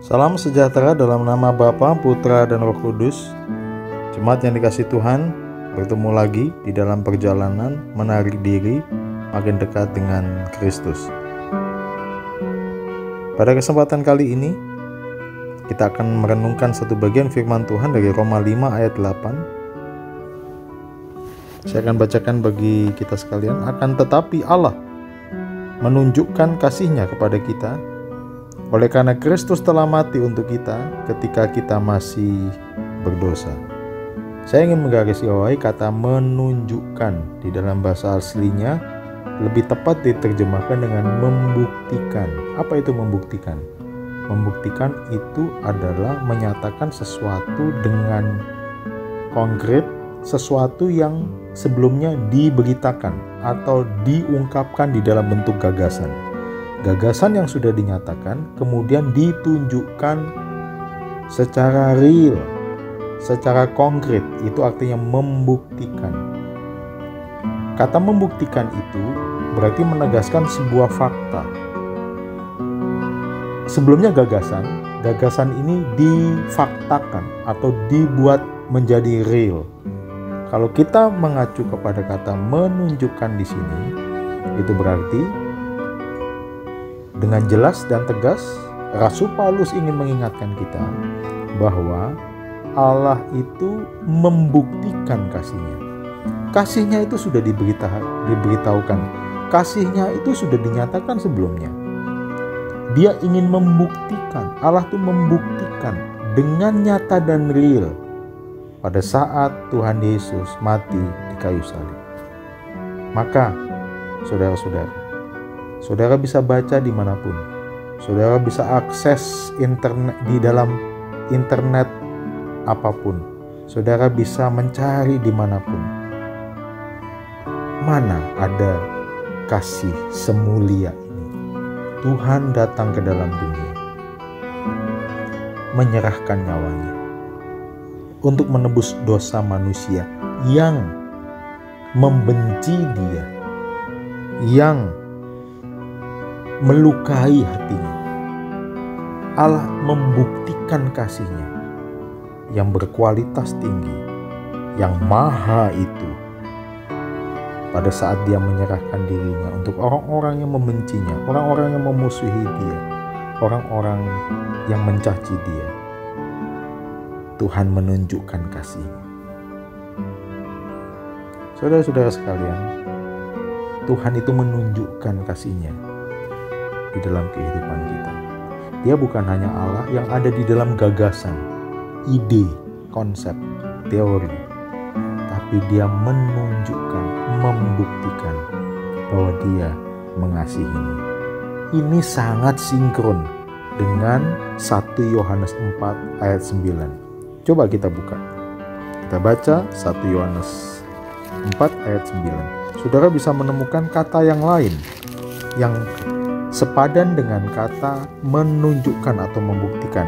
Salam sejahtera dalam nama Bapa, Putra, dan Roh Kudus. Jemaat yang dikasihi Tuhan, bertemu lagi di dalam perjalanan menarik diri makin dekat dengan Kristus. Pada kesempatan kali ini, kita akan merenungkan satu bagian firman Tuhan dari Roma 5 ayat 8. Saya akan bacakan bagi kita sekalian. Akan tetapi Allah menunjukkan kasih-Nya kepada kita, oleh karena Kristus telah mati untuk kita ketika kita masih berdosa. Saya ingin menggarisbawahi kata menunjukkan. Di dalam bahasa aslinya lebih tepat diterjemahkan dengan membuktikan. Apa itu membuktikan? Membuktikan itu adalah menyatakan sesuatu dengan konkret, sesuatu yang sebelumnya diberitakan atau diungkapkan di dalam bentuk gagasan. Gagasan yang sudah dinyatakan kemudian ditunjukkan secara real, secara konkret. Itu artinya membuktikan. Kata membuktikan itu berarti menegaskan sebuah fakta. Sebelumnya gagasan ini difaktakan atau dibuat menjadi real. Kalau kita mengacu kepada kata menunjukkan di sini, itu berarti dengan jelas dan tegas, Rasul Paulus ingin mengingatkan kita bahwa Allah itu membuktikan kasih-Nya. Kasih-Nya itu sudah diberitahukan. Kasih-Nya itu sudah dinyatakan sebelumnya. Dia ingin membuktikan, Allah itu membuktikan dengan nyata dan real pada saat Tuhan Yesus mati di kayu salib. Maka, saudara bisa baca dimanapun. Saudara bisa akses internet di dalam internet apapun. Saudara bisa mencari dimanapun. Mana ada kasih semulia ini? Tuhan datang ke dalam dunia, menyerahkan nyawanya untuk menebus dosa manusia yang membenci Dia, yang melukai hatinya. Allah membuktikan kasih-Nya yang berkualitas tinggi, yang maha itu, pada saat Dia menyerahkan dirinya untuk orang-orang yang membencinya, orang-orang yang memusuhi Dia, orang-orang yang mencaci Dia. Tuhan menunjukkan kasih-Nya. Saudara-saudara sekalian, Tuhan itu menunjukkan kasih-Nya di dalam kehidupan kita. Dia bukan hanya Allah yang ada di dalam gagasan, ide, konsep, teori, tapi Dia menunjukkan, membuktikan bahwa Dia mengasihimu. Ini sangat sinkron dengan 1 Yohanes 4 ayat 9. Coba kita buka. Kita baca 1 Yohanes 4 ayat 9. Saudara bisa menemukan kata yang lain yang sepadan dengan kata menunjukkan atau membuktikan.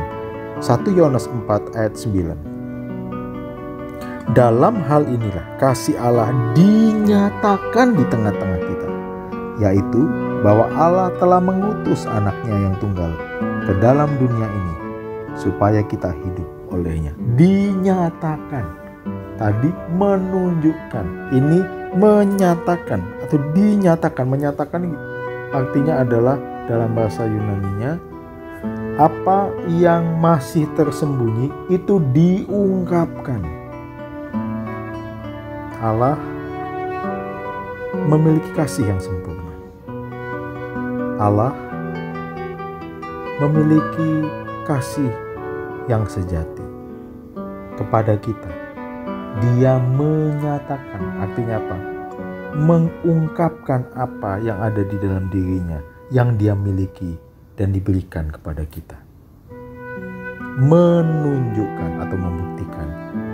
1 Yohanes 4 ayat 9. Dalam hal inilah kasih Allah dinyatakan di tengah-tengah kita, yaitu bahwa Allah telah mengutus anaknya yang tunggal ke dalam dunia ini supaya kita hidup olehnya. Dinyatakan. Tadi menunjukkan. Ini menyatakan atau dinyatakan. Menyatakan artinya adalah dalam bahasa Yunaninya, apa yang masih tersembunyi itu diungkapkan. Allah memiliki kasih yang sempurna. Allah memiliki kasih yang sejati kepada kita. Dia menyatakan, artinya apa? Mengungkapkan apa yang ada di dalam dirinya, yang Dia miliki dan diberikan kepada kita. Menunjukkan atau membuktikan,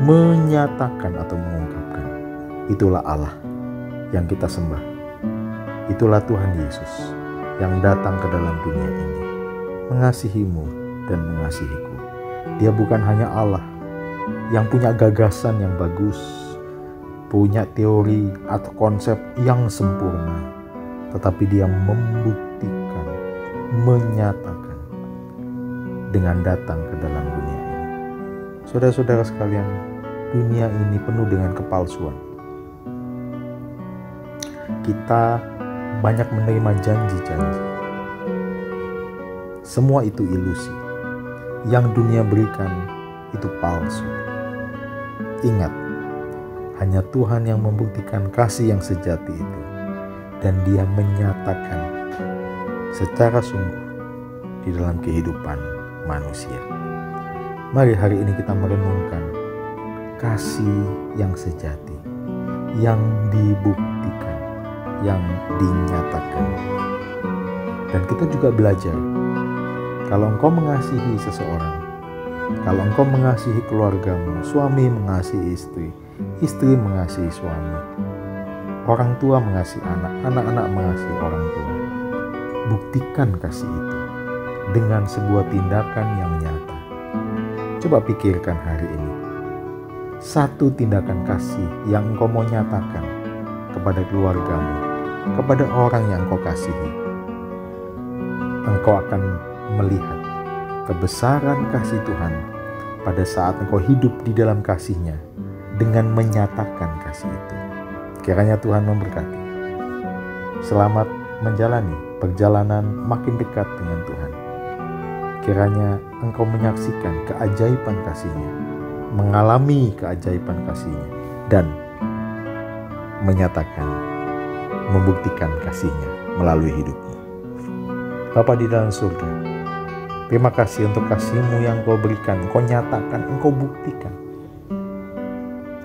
menyatakan atau mengungkapkan. Itulah Allah yang kita sembah. Itulah Tuhan Yesus yang datang ke dalam dunia ini, mengasihimu dan mengasihiku. Dia bukan hanya Allah yang punya gagasan yang bagus, punya teori atau konsep yang sempurna, tetapi Dia membuktikan, menyatakan dengan datang ke dalam dunia ini. Saudara-saudara sekalian, dunia ini penuh dengan kepalsuan. Kita banyak menerima janji-janji. Semua itu ilusi. Yang dunia berikan itu palsu. Ingat, hanya Tuhan yang membuktikan kasih yang sejati itu, dan Dia menyatakan secara sungguh di dalam kehidupan manusia. Mari hari ini kita merenungkan kasih yang sejati, yang dibuktikan, yang dinyatakan. Dan kita juga belajar, kalau engkau mengasihi seseorang, kalau engkau mengasihi keluargamu, suami mengasihi istri, istri mengasihi suami, orang tua mengasihi anak, anak-anak mengasihi orang tua. Buktikan kasih itu dengan sebuah tindakan yang nyata. Coba pikirkan hari ini, satu tindakan kasih yang engkau mau nyatakan kepada keluargamu, kepada orang yang engkau kasihi. Engkau akan melihat kebesaran kasih Tuhan pada saat engkau hidup di dalam kasih-Nya dengan menyatakan kasih itu. Kiranya Tuhan memberkati. Selamat menjalani perjalanan makin dekat dengan Tuhan. Kiranya engkau menyaksikan keajaiban kasih-Nya, mengalami keajaiban kasih-Nya, dan menyatakan, membuktikan kasih-Nya melalui hidupmu. Bapa di dalam surga, terima kasih untuk kasih-Mu yang Kau berikan, Kau nyatakan, Engkau buktikan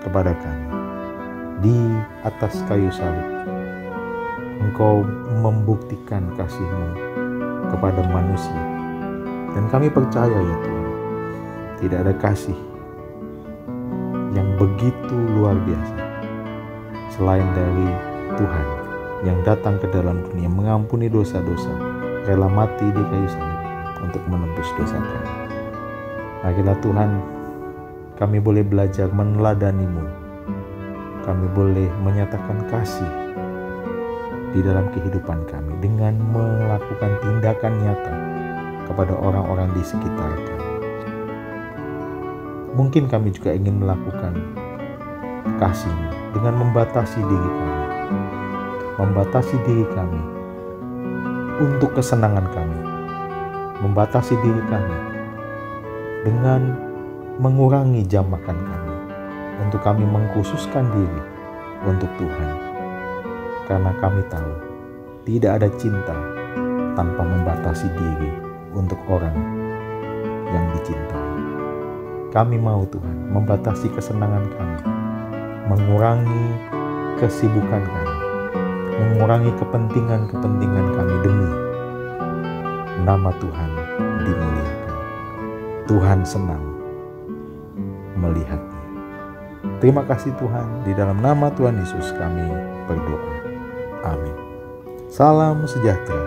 kepada kami di atas kayu salib. Engkau membuktikan kasih-Mu kepada manusia. Dan kami percaya ya Tuhan, tidak ada kasih yang begitu luar biasa selain dari Tuhan yang datang ke dalam dunia mengampuni dosa-dosa, rela mati di kayu salib untuk menebus dosa kami. Akhirnya Tuhan, kami boleh belajar meneladani-Mu. Kami boleh menyatakan kasih di dalam kehidupan kami dengan melakukan tindakan nyata kepada orang-orang di sekitar kami. Mungkin kami juga ingin melakukan kasih-Mu dengan membatasi diri kami. Membatasi diri kami untuk kesenangan kami. Membatasi diri kami dengan mengurangi jam makan kami. Untuk kami mengkhususkan diri untuk Tuhan. Karena kami tahu tidak ada cinta tanpa membatasi diri untuk orang yang dicintai. Kami mau Tuhan membatasi kesenangan kami, mengurangi kesibukan kami, mengurangi kepentingan-kepentingan kami demi nama Tuhan dimuliakan. Tuhan senang melihatnya. Terima kasih Tuhan, di dalam nama Tuhan Yesus kami berdoa. Amin. Salam sejahtera,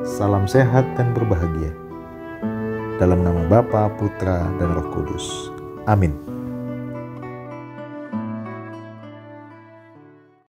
salam sehat dan berbahagia. Dalam nama Bapa, Putra, dan Roh Kudus. Amin.